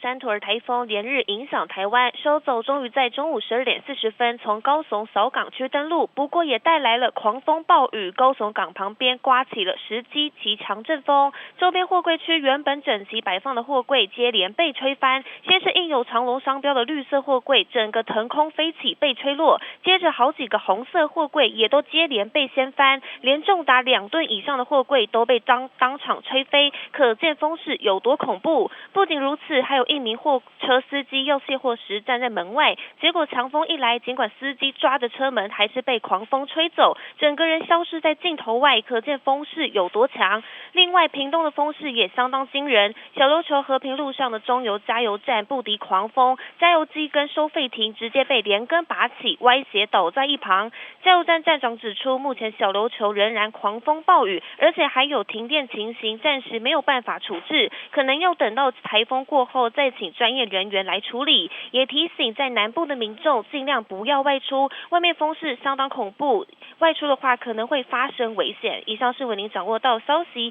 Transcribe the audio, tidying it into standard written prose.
山图尔台风连日影响台湾，收走终于在中午12点40分从高雄扫港区登陆，不过也带来了狂风暴雨，高雄港旁边刮起了10级极强阵风，周边货柜区原本整齐摆放的货柜接连被吹翻，先是印有长荣商标的绿色货柜整个腾空飞起被吹落，接着好几个红色货柜也都接连被掀翻，连重达2吨以上的货柜都被当场吹飞，可见风势有多恐怖。不仅如此，还有一名货车司机要卸货时站在门外，结果强风一来，尽管司机抓着车门，还是被狂风吹走，整个人消失在镜头外，可见风势有多强。另外，屏东的风势也相当惊人，小琉球和平路上的中油加油站不敌狂风，加油机跟收费亭直接被连根拔起，歪斜倒在一旁。加油站站长指出，目前小琉球仍然狂风暴雨，而且还有停电情形，暂时没有办法处置，可能要等到台风过后再请专业人员来处理。也提醒在南部的民众尽量不要外出，外面风势相当恐怖，外出的话可能会发生危险。以上是为您掌握到消息。